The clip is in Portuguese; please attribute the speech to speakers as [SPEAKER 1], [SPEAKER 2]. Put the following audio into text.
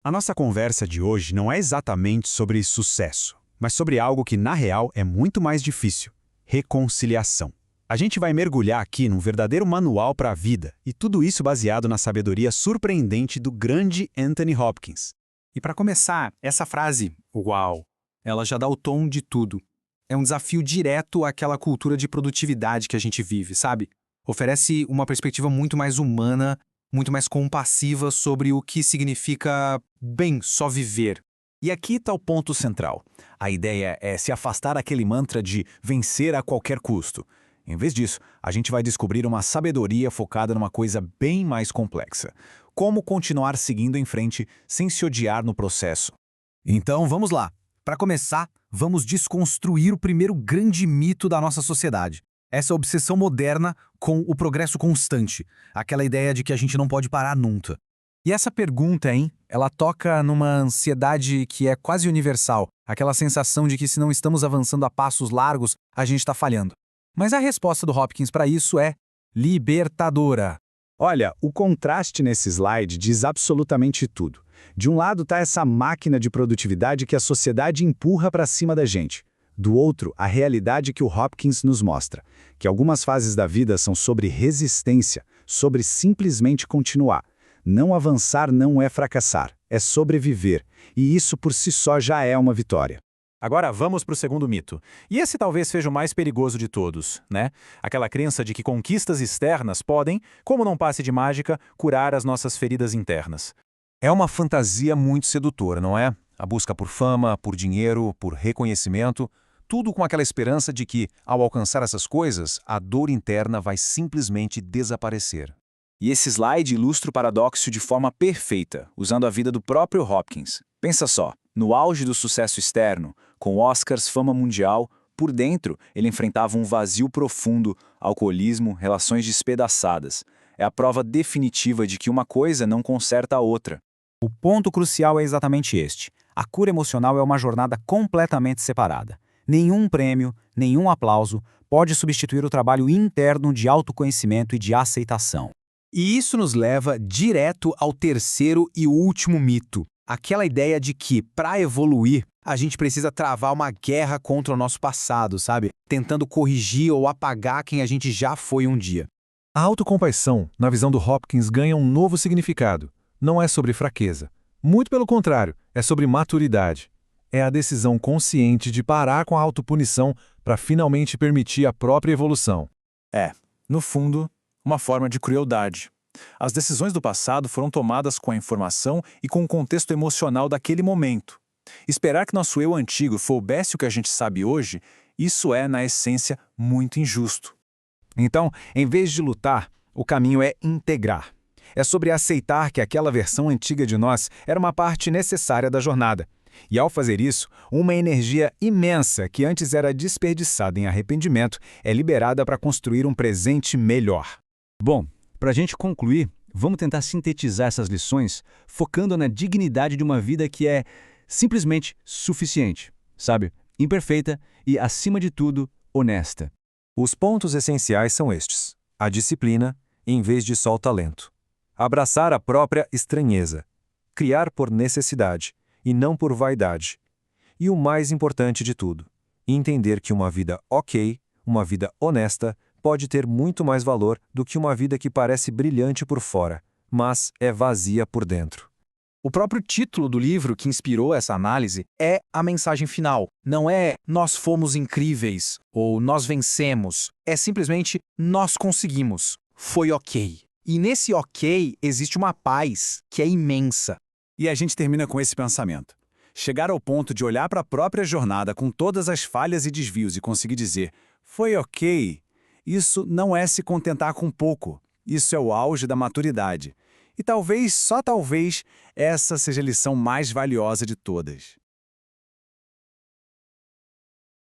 [SPEAKER 1] A nossa conversa de hoje não é exatamente sobre sucesso, mas sobre algo que, na real, é muito mais difícil: reconciliação. A gente vai mergulhar aqui num verdadeiro manual para a vida, e tudo isso baseado na sabedoria surpreendente do grande Anthony Hopkins.
[SPEAKER 2] E para começar, essa frase, uau, ela já dá o tom de tudo. É um desafio direto àquela cultura de produtividade que a gente vive, sabe? Oferece uma perspectiva muito mais humana, muito mais compassiva sobre o que significa, bem, só viver.
[SPEAKER 3] E aqui está o ponto central. A ideia é se afastar daquele mantra de vencer a qualquer custo. Em vez disso, a gente vai descobrir uma sabedoria focada numa coisa bem mais complexa. Como continuar seguindo em frente sem se odiar no processo.
[SPEAKER 2] Então, vamos lá. Para começar, vamos desconstruir o primeiro grande mito da nossa sociedade. Essa obsessão moderna com o progresso constante. Aquela ideia de que a gente não pode parar nunca. E essa pergunta, hein? Ela toca numa ansiedade que é quase universal. Aquela sensação de que se não estamos avançando a passos largos, a gente está falhando. Mas a resposta do Hopkins para isso é libertadora.
[SPEAKER 1] Olha, o contraste nesse slide diz absolutamente tudo. De um lado está essa máquina de produtividade que a sociedade empurra para cima da gente. Do outro, a realidade que o Hopkins nos mostra, que algumas fases da vida são sobre resistência, sobre simplesmente continuar. Não avançar não é fracassar, é sobreviver, e isso por si só já é uma vitória.
[SPEAKER 3] Agora vamos para o segundo mito. E esse talvez seja o mais perigoso de todos, né? Aquela crença de que conquistas externas podem, como num passe de mágica, curar as nossas feridas internas. É uma fantasia muito sedutora, não é? A busca por fama, por dinheiro, por reconhecimento, tudo com aquela esperança de que, ao alcançar essas coisas, a dor interna vai simplesmente desaparecer.
[SPEAKER 4] E esse slide ilustra o paradoxo de forma perfeita, usando a vida do próprio Hopkins. Pensa só, no auge do sucesso externo, com Oscars, fama mundial, por dentro ele enfrentava um vazio profundo, alcoolismo, relações despedaçadas. É a prova definitiva de que uma coisa não conserta a outra.
[SPEAKER 2] O ponto crucial é exatamente este. A cura emocional é uma jornada completamente separada. Nenhum prêmio, nenhum aplauso pode substituir o trabalho interno de autoconhecimento e de aceitação. E isso nos leva direto ao terceiro e último mito. Aquela ideia de que, para evoluir, a gente precisa travar uma guerra contra o nosso passado, sabe? Tentando corrigir ou apagar quem a gente já foi um dia.
[SPEAKER 5] A autocompaixão, na visão do Hopkins, ganha um novo significado. Não é sobre fraqueza. Muito pelo contrário, é sobre maturidade. É a decisão consciente de parar com a autopunição para finalmente permitir a própria evolução.
[SPEAKER 4] É, no fundo, uma forma de crueldade. As decisões do passado foram tomadas com a informação e com o contexto emocional daquele momento. Esperar que nosso eu antigo soubesse o que a gente sabe hoje, isso é, na essência, muito injusto.
[SPEAKER 2] Então, em vez de lutar, o caminho é integrar. É sobre aceitar que aquela versão antiga de nós era uma parte necessária da jornada. E ao fazer isso, uma energia imensa que antes era desperdiçada em arrependimento é liberada para construir um presente melhor.
[SPEAKER 6] Bom, para a gente concluir, vamos tentar sintetizar essas lições focando na dignidade de uma vida que é simplesmente suficiente, sabe? Imperfeita e, acima de tudo, honesta.
[SPEAKER 5] Os pontos essenciais são estes: a disciplina, em vez de só o talento. Abraçar a própria estranheza. Criar por necessidade, e não por vaidade. E o mais importante de tudo, entender que uma vida ok, uma vida honesta, pode ter muito mais valor do que uma vida que parece brilhante por fora, mas é vazia por dentro.
[SPEAKER 2] O próprio título do livro que inspirou essa análise é a mensagem final. Não é "nós fomos incríveis" ou "nós vencemos". É simplesmente "nós conseguimos". Foi ok. E nesse ok existe uma paz que é imensa.
[SPEAKER 1] E a gente termina com esse pensamento. Chegar ao ponto de olhar para a própria jornada com todas as falhas e desvios e conseguir dizer "foi ok", isso não é se contentar com pouco. Isso é o auge da maturidade. E talvez, só talvez, essa seja a lição mais valiosa de todas.